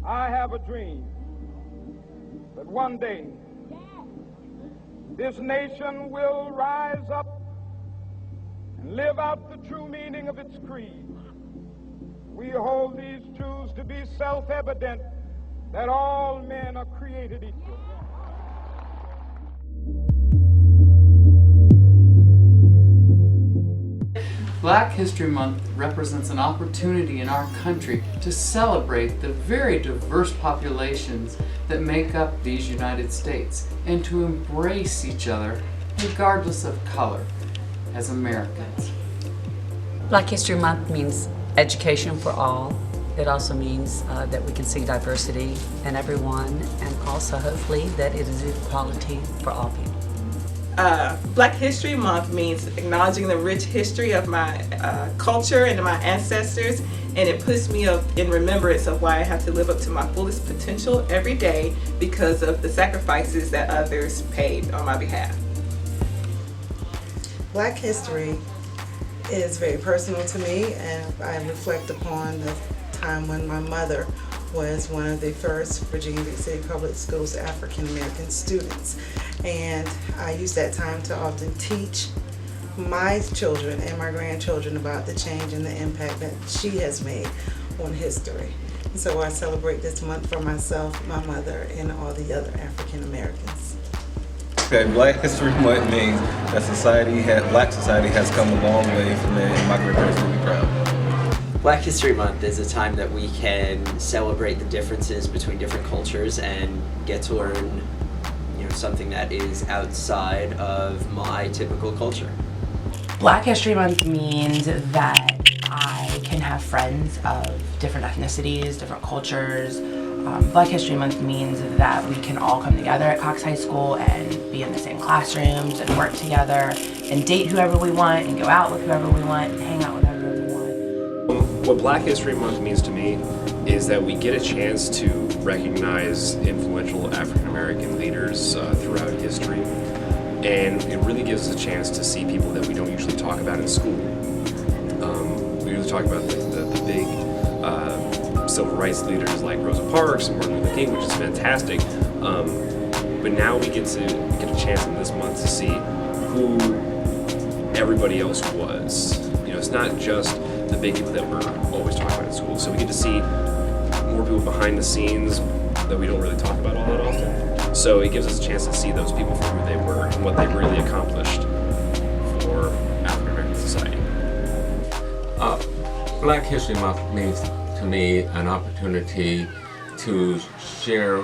I have a dream that one day this nation will rise up and live out the true meaning of its creed. We hold these truths to be self-evident, that all men are created equal. Black History Month represents an opportunity in our country to celebrate the very diverse populations that make up these United States and to embrace each other regardless of color as Americans. Black History Month means education for all. It also means that we can see diversity in everyone, and also hopefully that it is equality for all people. Black History Month means acknowledging the rich history of my culture and my ancestors, and it puts me up in remembrance of why I have to live up to my fullest potential every day because of the sacrifices that others paid on my behalf. Black history is very personal to me, and I reflect upon the time when my mother was one of the first Virginia Beach City Public Schools African American students. And I use that time to often teach my children and my grandchildren about the change and the impact that she has made on history. And so I celebrate this month for myself, my mother, and all the other African Americans. Okay, Black History Month means that Black society has come a long way from it, and my grandparents will be proud. Black History Month is a time that we can celebrate the differences between different cultures and get to learn, something that is outside of my typical culture. Black History Month means that I can have friends of different ethnicities, different cultures. Black History Month means that we can all come together at Cox High School and be in the same classrooms and work together and date whoever we want and go out with whoever we want and hang out with whoever we want. What Black History Month means to me is that we get a chance to recognize influential African American leaders throughout history, and it really gives us a chance to see people that we don't usually talk about in school. We usually talk about the big civil rights leaders like Rosa Parks and Martin Luther King, which is fantastic. But now we get a chance in this month to see who everybody else was. It's not just the big people that we're always talking about in school. So we get to see more people behind the scenes that we don't really talk about all that often. So it gives us a chance to see those people for who they were and what they really accomplished for African American society. Black History Month means to me an opportunity to share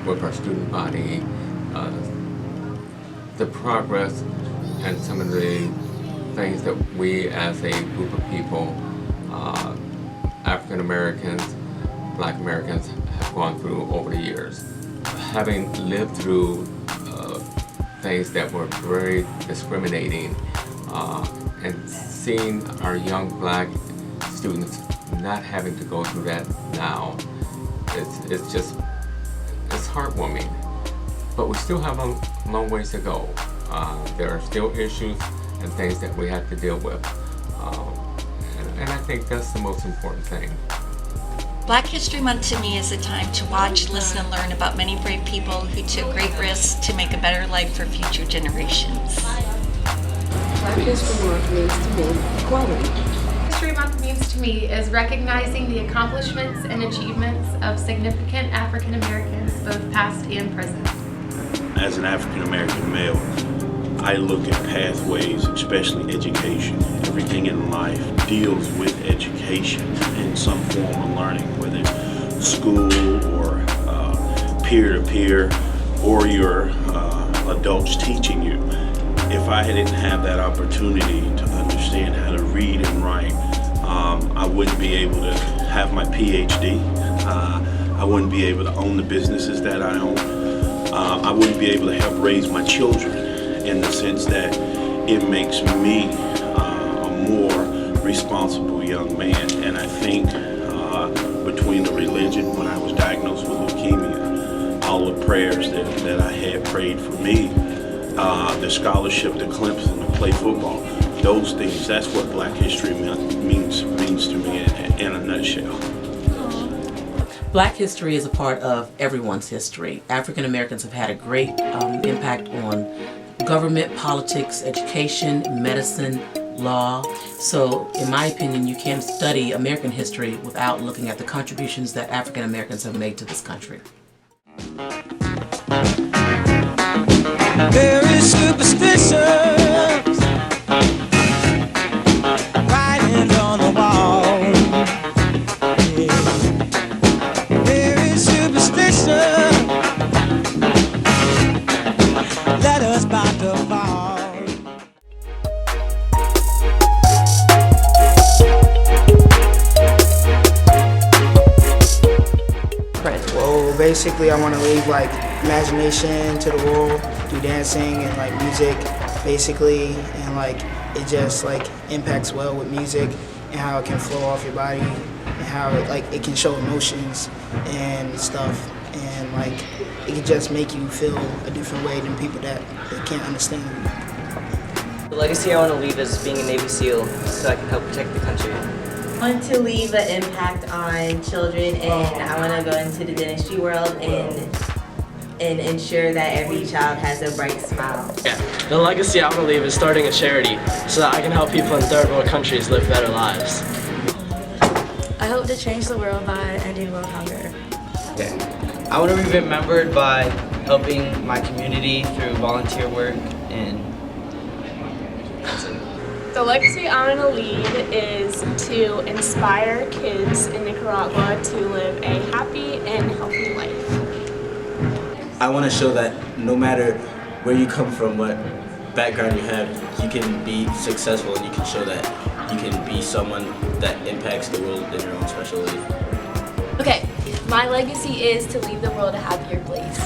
with our student body the progress and some of the things that we as a group of people, African Americans, Black Americans, have gone through over the years. Having lived through things that were very discriminating and seeing our young Black students not having to go through that now, it's heartwarming. But we still have a long ways to go. There are still issues and things that we have to deal with. And I think that's the most important thing. Black History Month to me is a time to watch, listen, and learn about many brave people who took great risks to make a better life for future generations. Black History Month means to me equality. History Month means to me is recognizing the accomplishments and achievements of significant African Americans, both past and present. As an African American male, I look at pathways, especially education. Everything in life deals with education in some form of learning, whether it's school or peer-to-peer or your adults teaching you. If I didn't have that opportunity to understand how to read and write, I wouldn't be able to have my PhD. I wouldn't be able to own the businesses that I own. I wouldn't be able to help raise my children, in the sense that it makes me a more responsible young man. And I think between the religion, when I was diagnosed with leukemia, all the prayers that I had prayed for me, the scholarship to Clemson to play football, those things, that's what Black History Month means to me in a nutshell. Black history is a part of everyone's history. African Americans have had a great impact on government, politics, education, medicine, law. So in my opinion, you can't study American history without looking at the contributions that African Americans have made to this country. Very superstitious, writing on the wall. Yeah. Very superstitious, let us about to fall. Well, basically I want to leave like imagination to the world through dancing and like music, basically, and like it just like impacts well with music and how it can flow off your body and how it can show emotions and stuff, and like it can just make you feel a different way than people that can't understand you. The legacy I want to leave is being a Navy SEAL so I can help protect the country. I want to leave an impact on children, and I want to go into the dentistry world and ensure that every child has a bright smile. Yeah, the legacy I want to leave is starting a charity so that I can help people in third world countries live better lives. I hope to change the world by ending world hunger. Okay. I want to be remembered by helping my community through volunteer work, and that's it. The legacy I want to leave is to inspire kids in Nicaragua to live a happy and healthy life. I want to show that no matter where you come from, what background you have, you can be successful and you can show that you can be someone that impacts the world in your own special way. Okay, my legacy is to leave the world a happier place.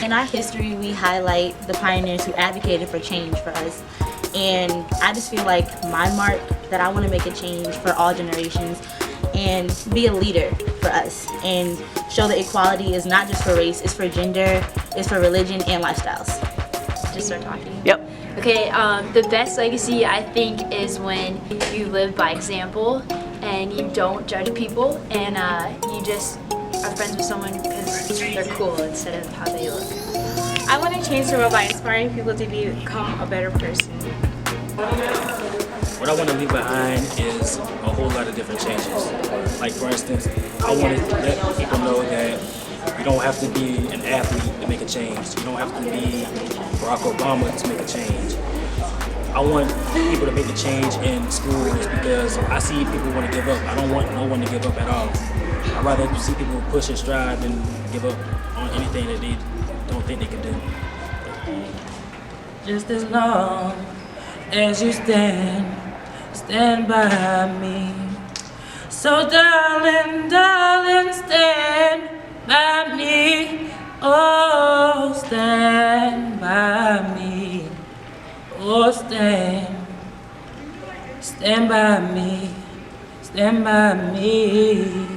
In our history, we highlight the pioneers who advocated for change for us. And I just feel like my mark, that I want to make a change for all generations and be a leader for us and show that equality is not just for race, it's for gender, it's for religion and lifestyles. Just start talking. Yep. Okay, the best legacy I think is when you live by example and you don't judge people, and you just are friends with someone because they're cool instead of how they look. I want to change the world by inspiring people to become a better person. What I want to leave behind is a whole lot of different changes. Like for instance, I want to let people know that you don't have to be an athlete to make a change. You don't have to be Barack Obama to make a change. I want people to make a change in schools because I see people want to give up. I don't want no one to give up at all. I'd rather see people push and strive than give up on anything that they don't think they can do. Just as long as you stand by me. So darling, darling, stand by me. Oh, stand by me. Oh, stand by me. Stand by me.